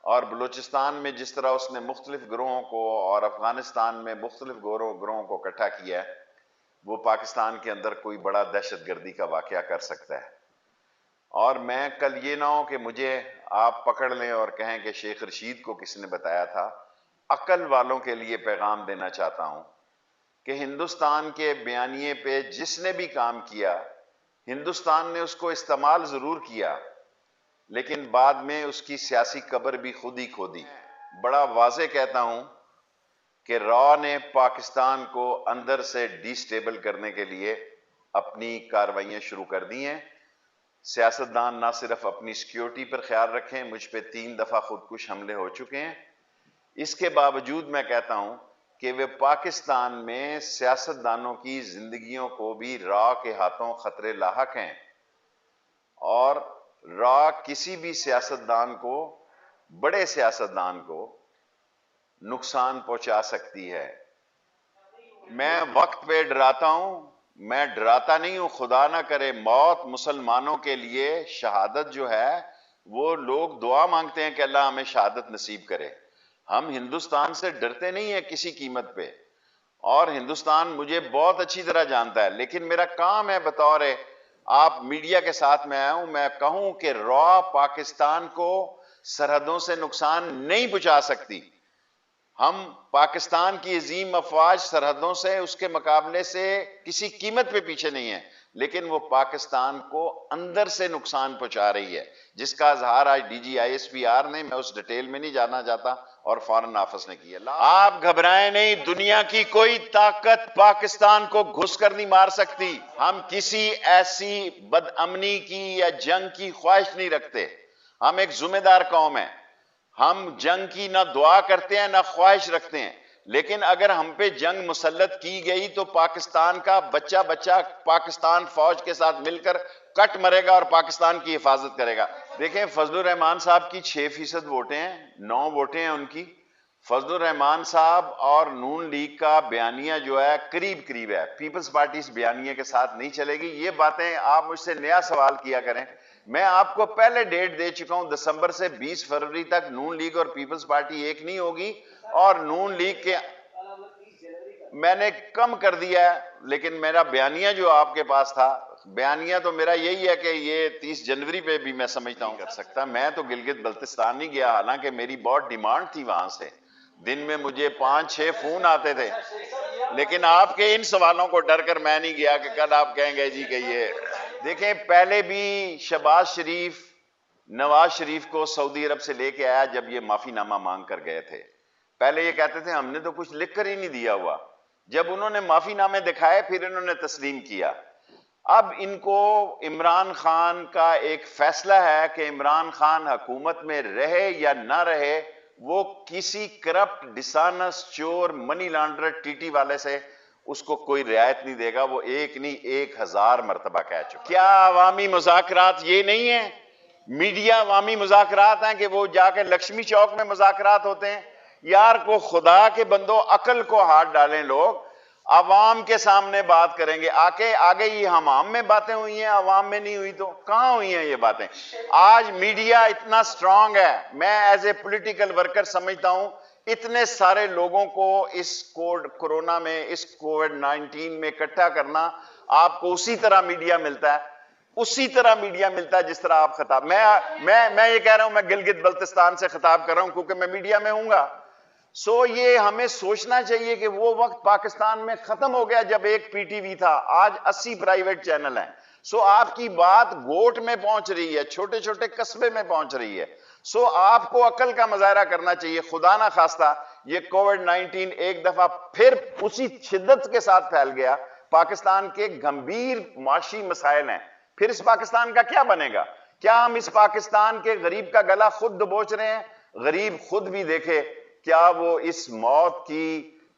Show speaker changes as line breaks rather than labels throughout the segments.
और बलूचिस्तान में जिस तरह उसने मुख्तलिफ ग्रोहों को और अफगानिस्तान में मुख्तलिफ ग्रोहों को इकट्ठा किया है, वो पाकिस्तान के अंदर कोई बड़ा दहशतगर्दी का वाकया कर सकता है। और मैं कल ये ना हो कि मुझे आप पकड़ लें और कहें कि शेख रशीद को किसने बताया था। अक्ल वालों के लिए पैगाम देना चाहता हूं कि हिंदुस्तान के बयानिए पे जिसने भी काम किया, हिंदुस्तान ने उसको इस्तेमाल जरूर किया, लेकिन बाद में उसकी सियासी कब्र भी खुद ही खोदी। बड़ा वाजे कहता हूं कि रॉ ने पाकिस्तान को अंदर से डिस्टेबल करने के लिए अपनी कार्रवाइयां शुरू कर दी हैं। सियासतदान ना सिर्फ अपनी सिक्योरिटी पर ख्याल रखें, मुझ पे 3 दफा खुदकुश हमले हो चुके हैं, इसके बावजूद मैं कहता हूं कि वे पाकिस्तान में सियासतदानों की जिंदगियों को भी रॉ के हाथों खतरे लाहक हैं और रॉ किसी भी सियासतदान को, बड़े सियासतदान को नुकसान पहुंचा सकती है। मैं वक्त पे डराता हूं, मैं डराता नहीं हूं। खुदा ना करे मौत मुसलमानों के लिए शहादत जो है, वो लोग दुआ मांगते हैं कि अल्लाह हमें शहादत नसीब करे। हम हिंदुस्तान से डरते नहीं है किसी कीमत पे, और हिंदुस्तान मुझे बहुत अच्छी तरह जानता है, लेकिन मेरा काम है बतौर आप मीडिया के साथ में आया हूं, मैं कहूं कि रॉ पाकिस्तान को सरहदों से नुकसान नहीं पहुंचा सकती। हम पाकिस्तान की अजीम अफवाज सरहदों से उसके मुकाबले से किसी कीमत पे पीछे नहीं है, लेकिन वो पाकिस्तान को अंदर से नुकसान पहुंचा रही है, जिसका इजहार आज DGISPR ने, मैं उस डिटेल में नहीं जाना चाहता, और फॉरेन ऑफिस ने किया। आप घबराएं नहीं, दुनिया की कोई ताकत पाकिस्तान को घुस कर नहीं मार सकती। हम किसी ऐसी बदअमनी की या जंग की ख्वाहिश नहीं रखते। हम एक जिम्मेदार कौम है, हम जंग की ना दुआ करते हैं ना ख्वाहिश रखते हैं, लेकिन अगर हम पे जंग मुसल्लत की गई तो पाकिस्तान का बच्चा बच्चा पाकिस्तान फौज के साथ मिलकर कट मरेगा और पाकिस्तान की हिफाजत करेगा। देखें, फजलुर रहमान साहब की 6% वोटें हैं, 9 वोटें हैं उनकी। फजलुर रहमान साहब और नून लीग का बयानिया जो है करीब करीब है, पीपल्स पार्टी इस बयानिया के साथ नहीं चलेगी। ये बातें आप मुझसे नया सवाल किया करें, मैं आपको पहले डेट दे चुका हूं, दिसंबर से 20 फरवरी तक नून लीग और पीपल्स पार्टी एक नहीं होगी। और नून लीग के मैंने कम कर दिया है, लेकिन मेरा बयानिया जो आपके पास था, बयानिया तो मेरा यही है कि ये 30 जनवरी पे भी मैं समझता हूं कर सकता। मैं तो गिलगित बल्तिस्तान नहीं गया, हालांकि मेरी बहुत डिमांड थी वहां से। दिन में मुझे 5-6 फोन आते थे, लेकिन आपके इन सवालों को डर कर मैं नहीं गया कि कल आप कहेंगे जी कि ये। देखें, पहले भी शहबाज शरीफ नवाज शरीफ को सऊदी अरब से लेके आया जब ये माफीनामा मांग कर गए थे। पहले ये कहते थे हमने तो कुछ लिख कर ही नहीं दिया हुआ, जब उन्होंने माफीनामे दिखाए फिर इन्होंने तस्लीम किया। अब इनको इमरान खान का एक फैसला है कि इमरान खान हुकूमत में रहे या ना रहे, वो किसी करप्ट डिसऑनेस्ट चोर मनी लॉन्ड्रर टीटी वाले से उसको कोई रियायत नहीं देगा। वो एक नहीं 1000 मरतबा कह चुका। क्या अवामी मुज़ाकरात ये नहीं है? मीडिया अवामी मुज़ाकरात हैं कि वो जाके लक्ष्मी चौक में मुज़ाकरात होते हैं? यार को खुदा के बंदो, अकल को हाथ डालें लोग, अवाम के सामने बात करेंगे। आके आगे ये हमाम में बातें हुई हैं, अवाम में नहीं हुई तो कहां हुई हैं ये बातें? आज मीडिया इतना स्ट्रांग है, मैं एज ए पॉलिटिकल वर्कर समझता हूं इतने सारे लोगों को इस कोरोना में, इस कोविड-19 में इकट्ठा करना, आपको उसी तरह मीडिया मिलता है, उसी तरह मीडिया मिलता है जिस तरह आप खिताब। मैं ये कह रहा हूं, मैं गिलगित बल्तिस्तान से खिताब कर रहा हूं क्योंकि मैं मीडिया में हूंगा। ये हमें सोचना चाहिए कि वो वक्त पाकिस्तान में खत्म हो गया जब एक PTV था, आज 80 प्राइवेट चैनल हैं। आपकी बात गोट में पहुंच रही है, छोटे छोटे कस्बे में पहुंच रही है। आपको अकल का मुजाहरा करना चाहिए। खुदा ना खास्ता ये कोविड-19 एक दफा फिर उसी शिद्दत के साथ फैल गया, पाकिस्तान के गंभीर माशी मसाइल हैं, फिर इस पाकिस्तान का क्या बनेगा? क्या हम इस पाकिस्तान के गरीब का गला खुद दबोच रहे हैं? गरीब खुद भी देखे, क्या वो इस मौत की,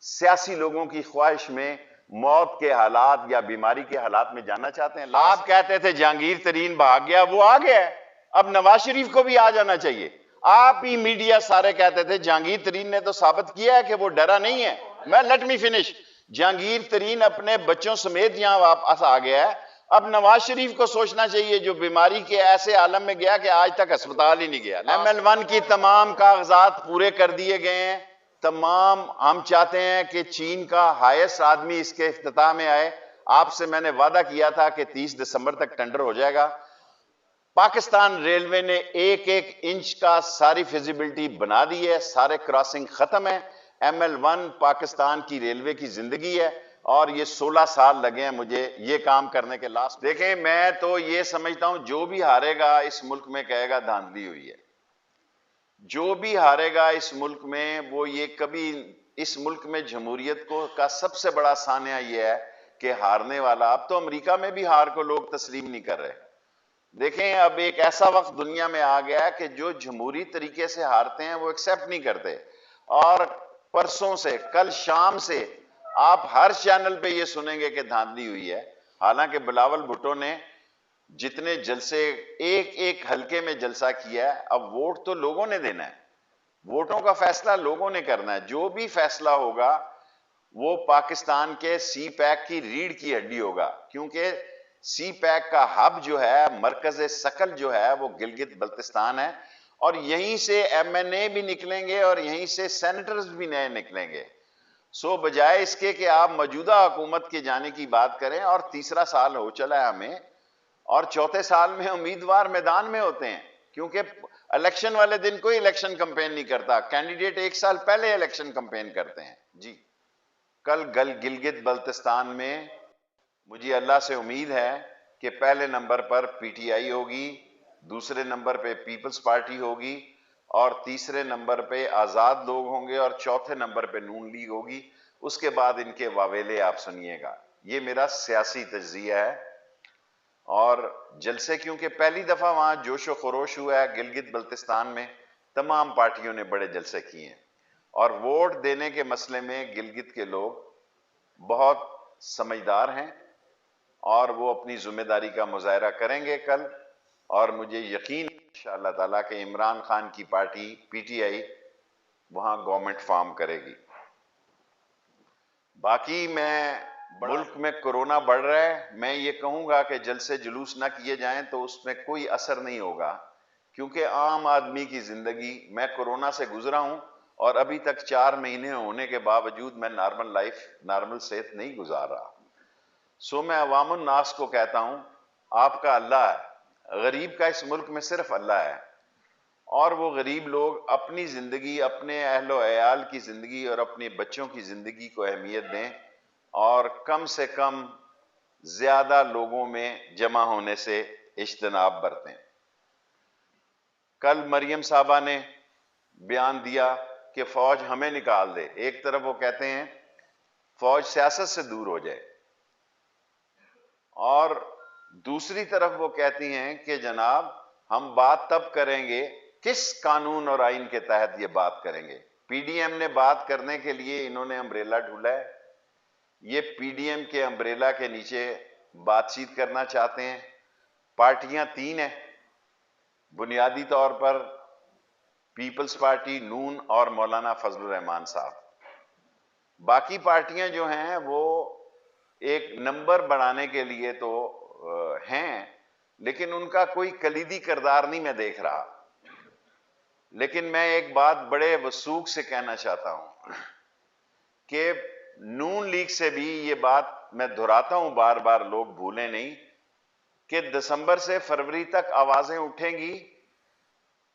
सियासी लोगों की ख्वाहिश में मौत के हालात या बीमारी के हालात में जाना चाहते हैं? आप कहते थे जहांगीर तरीन भाग गया, वो आ गया है, अब नवाज शरीफ को भी आ जाना चाहिए। आप ही मीडिया सारे कहते थे जहांगीर तरीन ने तो साबित किया है कि वो डरा नहीं है। Let me finish. जहांगीर तरीन अपने बच्चों समेत यहां वापस आ गया है, अब नवाज शरीफ को सोचना चाहिए, जो बीमारी के ऐसे आलम में गया कि आज तक अस्पताल ही नहीं गया। ML1 की तमाम कागजात पूरे कर दिए गए हैं, तमाम। हम चाहते हैं कि चीन का हाईएस्ट आदमी इसके इफ्तिताह में आए। आपसे मैंने वादा किया था कि 30 दिसंबर तक टेंडर हो जाएगा। पाकिस्तान रेलवे ने एक एक इंच का सारी फिजिबिलिटी बना दी है, सारे क्रॉसिंग खत्म है। ML1 पाकिस्तान की रेलवे की जिंदगी है और ये 16 साल लगे हैं मुझे ये काम करने के। लास्ट देखें, मैं तो ये समझता हूं जो भी हारेगा इस मुल्क में कहेगा धांधली हुई है। जो भी हारेगा इस मुल्क में वो ये कभी, इस मुल्क में जमहूरियत को का सबसे बड़ा सानिया ये है कि हारने वाला, अब तो अमेरिका में भी हार को लोग तस्लीम नहीं कर रहे। देखें, अब एक ऐसा वक्त दुनिया में आ गया है कि जो जमहूरी तरीके से हारते हैं वो एक्सेप्ट नहीं करते। और परसों से, कल शाम से आप हर चैनल पे ये सुनेंगे कि धांधली हुई है। हालांकि बिलावल भुट्टो ने जितने जलसे, एक एक हलके में जलसा किया है। अब वोट तो लोगों ने देना है, वोटों का फैसला लोगों ने करना है। जो भी फैसला होगा वो पाकिस्तान के CPAC की रीढ़ की हड्डी होगा, क्योंकि CPAC का हब जो है, मरकज सकल जो है, वो गिलगित बल्तिस्तान है। और यहीं से MNA भी निकलेंगे और यहीं से सेनेटर्स भी नए निकलेंगे। सो बजाय इसके कि आप मौजूदा हुकूमत के जाने की बात करें, और तीसरा साल हो चला है हमें, और चौथे साल में उम्मीदवार मैदान में होते हैं, क्योंकि इलेक्शन वाले दिन कोई इलेक्शन कैंपेन नहीं करता, कैंडिडेट एक साल पहले इलेक्शन कैंपेन करते हैं। जी, कल गिलगित बल्तिस्तान में मुझे अल्लाह से उम्मीद है कि पहले नंबर पर PTI होगी, दूसरे नंबर पे पीपल्स पार्टी होगी, और तीसरे नंबर पे आजाद लोग होंगे, और चौथे नंबर पे नून लीग होगी। उसके बाद इनके वावेले आप सुनिएगा। ये मेरा सियासी तज्जिया है। और जलसे, क्योंकि पहली दफा वहां जोशो खरोश हुआ है गिलगित बल्तिस्तान में, तमाम पार्टियों ने बड़े जलसे किए हैं। और वोट देने के मसले में गिलगित के लोग बहुत समझदार हैं और वो अपनी जिम्मेदारी का मुजाहरा करेंगे कल। और मुझे यकीन इंशाअल्लाह ताला के इमरान खान की पार्टी PTI वहां गवर्नमेंट फॉर्म करेगी। बाकी मैं, मुल्क में कोरोना बढ़ रहा है, मैं ये कहूंगा कि जलसे जुलूस ना किए जाएं तो उसमें कोई असर नहीं होगा, क्योंकि आम आदमी की जिंदगी, मैं कोरोना से गुजरा हूं और अभी तक 4 महीने होने के बावजूद मैं नॉर्मल लाइफ, नॉर्मल सेहत नहीं गुजार रहा। सो मैं अवामुन नास को कहता हूं, आपका अल्लाह है, गरीब का इस मुल्क में सिर्फ अल्लाह है। और वो गरीब लोग अपनी जिंदगी, अपने अहलो अयाल की जिंदगी और अपने बच्चों की जिंदगी को अहमियत दें, और कम से कम ज्यादा लोगों में जमा होने से इज्तनाब बरतें। कल मरियम साहबा ने बयान दिया कि फौज हमें निकाल दे। एक तरफ वो कहते हैं फौज सियासत से दूर हो जाए, और दूसरी तरफ वो कहती हैं कि जनाब हम बात तब करेंगे, किस कानून और आइन के तहत ये बात करेंगे। PDM ने बात करने के लिए इन्होंने अम्ब्रेला ढूंढा है। ये PDM के अम्ब्रेला के नीचे बातचीत करना चाहते हैं। पार्टियां 3 हैं बुनियादी तौर पर, पीपल्स पार्टी, नून और मौलाना फजलुर रहमान साहब। बाकी पार्टियां जो हैं वो एक नंबर बनाने के लिए तो हैं, लेकिन उनका कोई कलीदी किरदार नहीं मैं देख रहा। लेकिन मैं एक बात बड़े वसूख से कहना चाहता हूं कि नून लीग से भी ये बात मैं दोहराता हूं, बार बार लोग भूलें नहीं, कि दिसंबर से फरवरी तक आवाजें उठेंगी।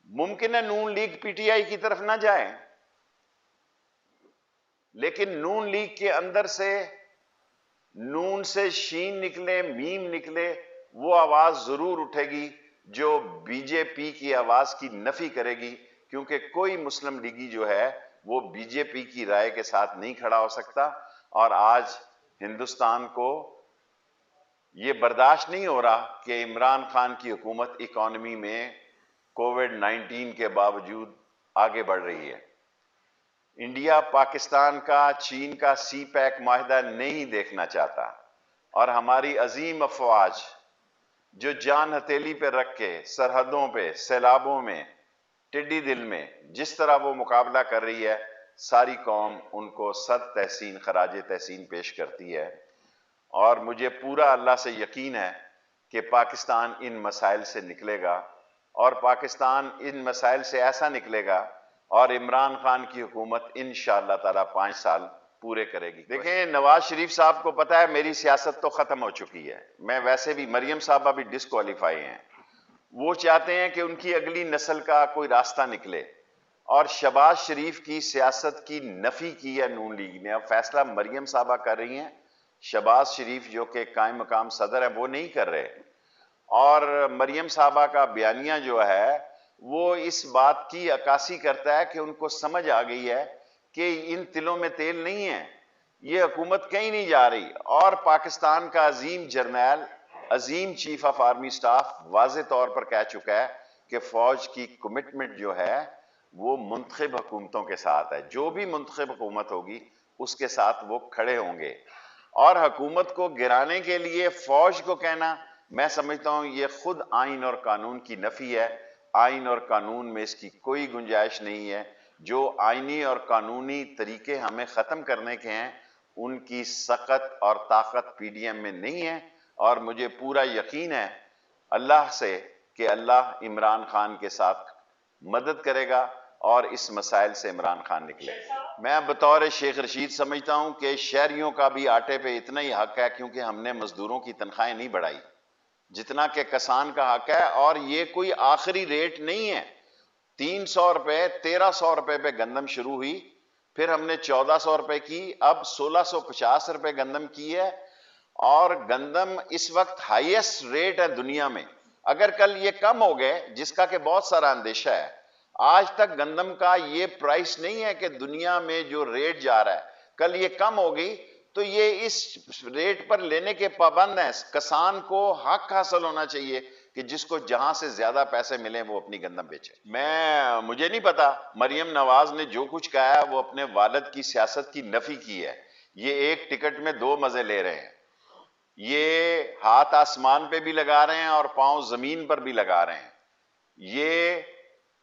मुमकिन है नून लीग PTI की तरफ ना जाए, लेकिन नून लीग के अंदर से, नून से शीन निकले, मीम निकले, वो आवाज जरूर उठेगी जो BJP की आवाज की नफी करेगी, क्योंकि कोई मुस्लिम लीगी जो है वो BJP की राय के साथ नहीं खड़ा हो सकता। और आज हिंदुस्तान को ये बर्दाश्त नहीं हो रहा कि इमरान खान की हुकूमत इकॉनमी में कोविड-19 के बावजूद आगे बढ़ रही है। इंडिया पाकिस्तान का, चीन का CPAC माहिदा नहीं देखना चाहता, और हमारी अजीम अफवाज जो जान हथेली पे रख के सरहदों पे, सैलाबों में, टिड्डी दिल में जिस तरह वो मुकाबला कर रही है, सारी कौम उनको सद तहसीन, खराज तहसीन पेश करती है। और मुझे पूरा अल्लाह से यकीन है कि पाकिस्तान इन मसाइल से निकलेगा और पाकिस्तान इन मसाइल से ऐसा निकलेगा और इमरान खान की हुकूमत इंशाअल्लाह ताला 5 साल पूरे करेगी। देखें, नवाज शरीफ साहब को पता है मेरी सियासत तो खत्म हो चुकी है, मैं वैसे भी, मरियम साहबा भी डिस्क्वालीफाई हैं, वो चाहते हैं कि उनकी अगली नस्ल का कोई रास्ता निकले और शहबाज शरीफ की सियासत की नफी की है नून लीग ने। अब फैसला मरियम साहबा कर रही हैं, शहबाज शरीफ जो कि कायम मकाम सदर है वो नहीं कर रहे। और मरियम साहबा का बयानिया जो है वो इस बात की अक्कासी करता है कि उनको समझ आ गई है कि इन तिलों में तेल नहीं है, ये हुकूमत कहीं नहीं जा रही। और पाकिस्तान का अजीम जर्नैल, अजीम चीफ ऑफ आर्मी स्टाफ वाज़े तौर पर कह चुका है कि फौज की कमिटमेंट जो है वो मुंतखब हुकूमतों के साथ है, जो भी मुंतखब हुकूमत होगी उसके साथ वो खड़े होंगे। और हुकूमत को गिराने के लिए फौज को कहना, मैं समझता हूं ये खुद आइन और कानून की नफी है। आइन और कानून में इसकी कोई गुंजाइश नहीं है। जो आइनी और कानूनी तरीके हमें खत्म करने के हैं उनकी सख्त और ताकत पीडीएम में नहीं है। और मुझे पूरा यकीन है अल्लाह से कि अल्लाह इमरान खान के साथ मदद करेगा और इस मसाइल से इमरान खान निकले। मैं बतौर शेख रशीद समझता हूं कि शहरियों का भी आटे पे इतना ही हक है, क्योंकि हमने मजदूरों की तनख्वाहें नहीं बढ़ाई जितना कि किसान का हक है। और ये कोई आखिरी रेट नहीं है। 300 रुपए, 1300 रुपए पे गंदम शुरू हुई, फिर हमने 1400 रुपए की, अब 1650 रुपए गंदम की है। और गंदम इस वक्त हाईएस्ट रेट है दुनिया में। अगर कल ये कम हो गए, जिसका कि बहुत सारा अंदेशा है, आज तक गंदम का ये प्राइस नहीं है कि दुनिया में जो रेट जा रहा है, कल ये कम हो गई तो ये इस रेट पर लेने के पाबंद हैं। किसान को हक हासिल होना चाहिए कि जिसको जहां से ज्यादा पैसे मिले वो अपनी गंदम बेचे। मुझे नहीं पता, मरियम नवाज ने जो कुछ कहा है वो अपने वालिद की सियासत की नफी की है। ये एक टिकट में दो मजे ले रहे हैं। ये हाथ आसमान पे भी लगा रहे हैं और पांव जमीन पर भी लगा रहे हैं। ये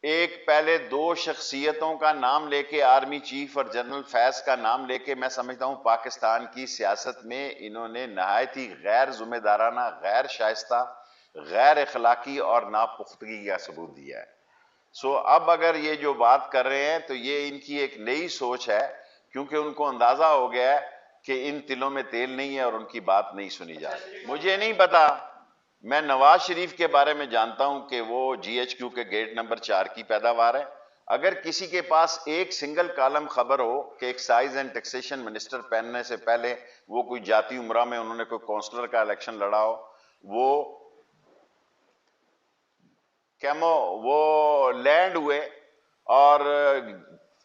एक पहले दो शख्सियतों का नाम लेके, आर्मी चीफ और जनरल फैज का नाम लेके, मैं समझता हूं पाकिस्तान की सियासत में इन्होंने नहायत ही गैर जिम्मेदाराना, गैर शाइस्ता, गैर अखलाकी और नापुख्तगी का सबूत दिया है। सो अब अगर ये जो बात कर रहे हैं तो ये इनकी एक नई सोच है, क्योंकि उनको अंदाजा हो गया है कि इन तिलों में तेल नहीं है और उनकी बात नहीं सुनी जा रही। मुझे नहीं पता, मैं नवाज शरीफ के बारे में जानता हूं कि वो जीएचक्यू के गेट नंबर 4 की पैदावार है। अगर किसी के पास एक सिंगल कॉलम खबर हो कि एक्साइज एंड टैक्सेशन मिनिस्टर पहनने से पहले वो कोई जाती उम्रा में उन्होंने कोई काउंसलर का इलेक्शन लड़ा हो, वो वो लैंड हुए और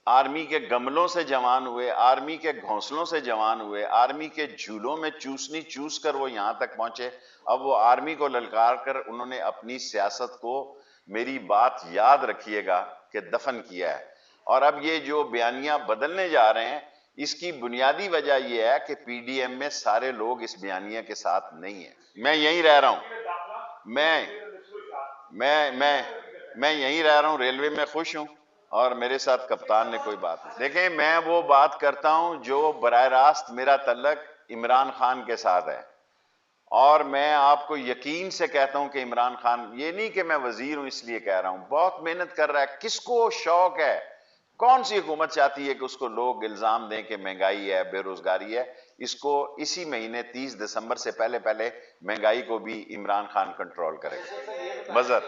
आर्मी के गमलों से जवान हुए, आर्मी के घोंसलों से जवान हुए, आर्मी के झूलों में चूसनी चूस कर वो यहां तक पहुंचे। अब वो आर्मी को ललकार कर उन्होंने अपनी सियासत को, मेरी बात याद रखिएगा, कि दफन किया है। और अब ये जो बयानियां बदलने जा रहे हैं, इसकी बुनियादी वजह यह है कि पीडीएम में सारे लोग इस बयानिया के साथ नहीं है। मैं यहीं रह रहा हूं, मैं यहीं रह रहा हूं, रेलवे में खुश हूं और मेरे साथ कप्तान ने कोई बात नहीं। देखें, मैं वो बात करता हूं जो बराह रास्त मेरा तल्लक इमरान खान के साथ है। और मैं आपको यकीन से कहता हूं कि इमरान खान, ये नहीं कि मैं वजीर हूं इसलिए कह रहा हूं, बहुत मेहनत कर रहा है। किसको शौक है, कौन सी हुकूमत चाहती है कि उसको लोग इल्जाम दें कि महंगाई है, बेरोजगारी है? इसको इसी महीने 30 दिसंबर से पहले पहले महंगाई को भी इमरान खान कंट्रोल करेगा। बजर